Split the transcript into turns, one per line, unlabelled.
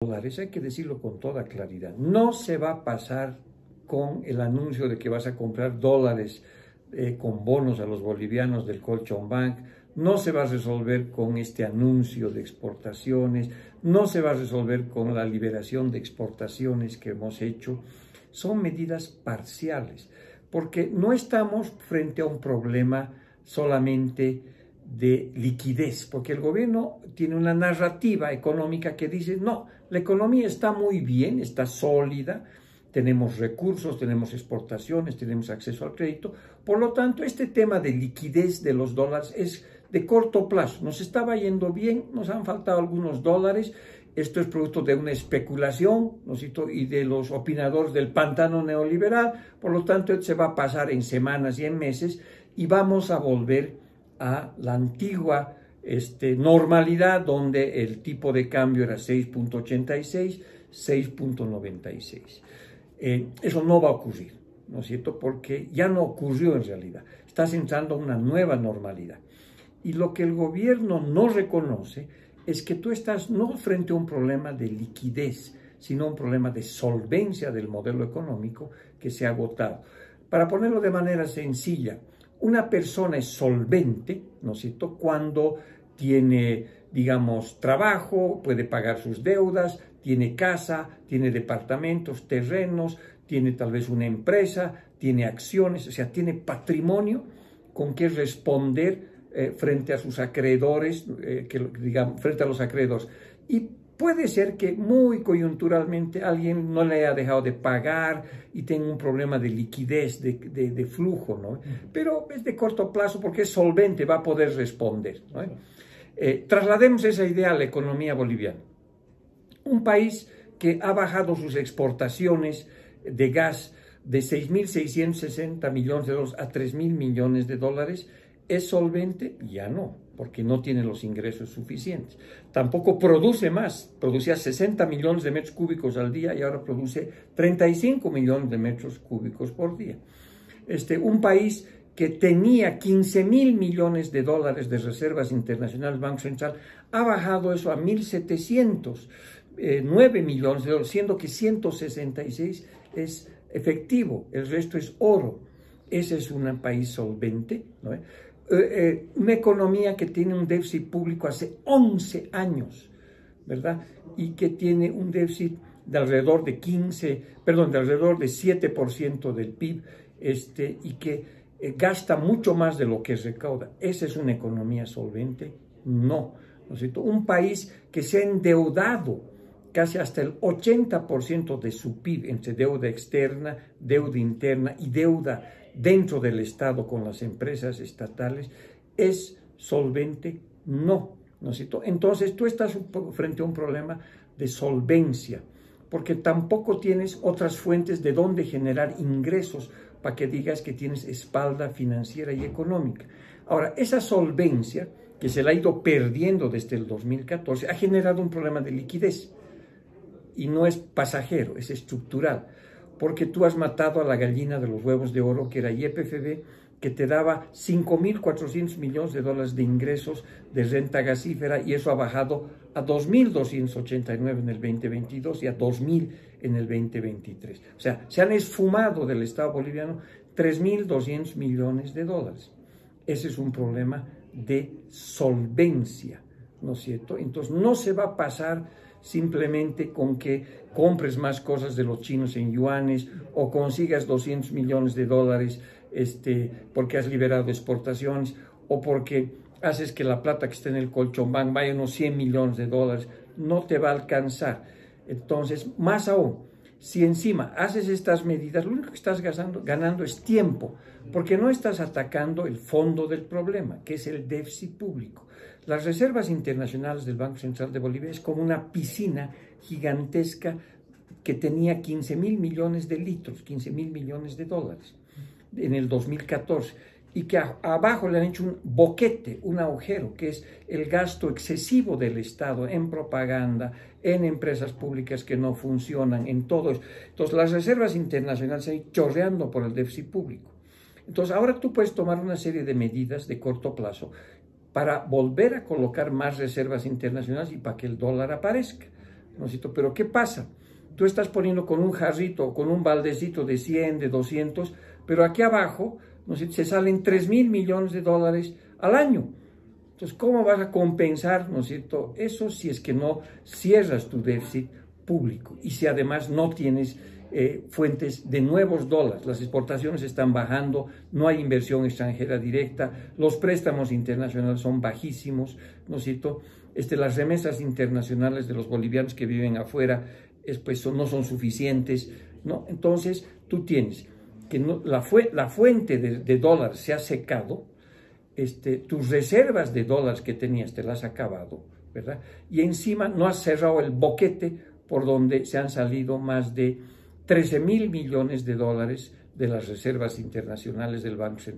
dólares, hay que decirlo con toda claridad, no se va a pasar con el anuncio de que vas a comprar dólares con bonos a los bolivianos del Colchón Bank, no se va a resolver con este anuncio de exportaciones, no se va a resolver con la liberación de exportaciones que hemos hecho. Son medidas parciales, porque no estamos frente a un problema solamente de liquidez, porque el gobierno tiene una narrativa económica que dice, no, la economía está muy bien, está sólida, tenemos recursos, tenemos exportaciones, tenemos acceso al crédito, por lo tanto, este tema de liquidez de los dólares es de corto plazo, nos estaba yendo bien, nos han faltado algunos dólares, esto es producto de una especulación, ¿no es cierto?, y de los opinadores del pantano neoliberal, por lo tanto, esto se va a pasar en semanas y en meses y vamos a volver a la antigua normalidad donde el tipo de cambio era 6.86, 6.96. Eso no va a ocurrir, ¿no es cierto?, porque ya no ocurrió en realidad. Estás entrando a una nueva normalidad. Y lo que el gobierno no reconoce es que tú estás no frente a un problema de liquidez, sino un problema de solvencia del modelo económico que se ha agotado. Para ponerlo de manera sencilla, una persona es solvente, ¿no es cierto?, cuando tiene, digamos, trabajo, puede pagar sus deudas, tiene casa, tiene departamentos, terrenos, tiene tal vez una empresa, tiene acciones, o sea, tiene patrimonio con que responder frente a sus acreedores, digamos, frente a los acreedores. Y puede ser que muy coyunturalmente alguien no le haya dejado de pagar y tenga un problema de liquidez, de flujo, ¿no? Pero es de corto plazo porque es solvente, va a poder responder, ¿no? Traslademos esa idea a la economía boliviana. Un país que ha bajado sus exportaciones de gas de 6.660 millones de dólares a 3.000 millones de dólares, ¿es solvente? Ya no, porque no tiene los ingresos suficientes. Tampoco produce más, producía 60 millones de metros cúbicos al día y ahora produce 35 millones de metros cúbicos por día. Un país que tenía 15.000 millones de dólares de reservas internacionales, Banco Central, ha bajado eso a 1.709 millones de dólares, siendo que 166 es efectivo, el resto es oro. Ese es un país solvente, ¿no? Una economía que tiene un déficit público hace 11 años, ¿verdad? Y que tiene un déficit de alrededor de de alrededor de 7% del PIB, y que gasta mucho más de lo que recauda. ¿Esa es una economía solvente? No, ¿no es cierto? Un país que se ha endeudado casi hasta el 80% de su PIB entre deuda externa, deuda interna y deuda dentro del Estado con las empresas estatales, ¿es solvente? No, ¿no es cierto? Entonces tú estás frente a un problema de solvencia, porque tampoco tienes otras fuentes de donde generar ingresos para que digas que tienes espalda financiera y económica. Ahora, esa solvencia, que se la ha ido perdiendo desde el 2014, ha generado un problema de liquidez. Y no es pasajero, es estructural, porque tú has matado a la gallina de los huevos de oro, que era YPFB, que te daba 5.400 millones de dólares de ingresos de renta gasífera, y eso ha bajado a 2.289 en el 2022 y a 2.000 en el 2023. O sea, se han esfumado del Estado boliviano 3.200 millones de dólares. Ese es un problema de solvencia, ¿no es cierto? Entonces, no se va a pasar simplemente con que compres más cosas de los chinos en yuanes o consigas 200 millones de dólares porque has liberado exportaciones o porque haces que la plata que está en el Colchón Bank vaya a unos 100 millones de dólares. No te va a alcanzar. Entonces, más aún, si encima haces estas medidas, lo único que estás ganando es tiempo, porque no estás atacando el fondo del problema, que es el déficit público. Las reservas internacionales del Banco Central de Bolivia es como una piscina gigantesca que tenía 15.000 millones de litros, 15.000 millones de dólares en el 2014, y que abajo le han hecho un boquete, un agujero, que es el gasto excesivo del Estado en propaganda, en empresas públicas que no funcionan, en todo eso. Entonces, las reservas internacionales se han ido chorreando por el déficit público. Entonces, ahora tú puedes tomar una serie de medidas de corto plazo para volver a colocar más reservas internacionales y para que el dólar aparezca. ¿no es cierto? Pero ¿qué pasa? Tú estás poniendo con un jarrito o con un baldecito de 100, de 200, pero aquí abajo, ¿no es cierto?, se salen 3.000 millones de dólares al año. Entonces, ¿cómo vas a compensar, ¿no es cierto?, eso si es que no cierras tu déficit público y si además no tienes fuentes de nuevos dólares. Las exportaciones están bajando, no hay inversión extranjera directa, los préstamos internacionales son bajísimos, ¿no es cierto? Las remesas internacionales de los bolivianos que viven afuera pues, no son suficientes, ¿no? Entonces, tú tienes que la fuente de dólares se ha secado, tus reservas de dólares que tenías te las has acabado, ¿verdad? Y encima no has cerrado el boquete por donde se han salido más de 13.000 millones de dólares de las reservas internacionales del Banco Central.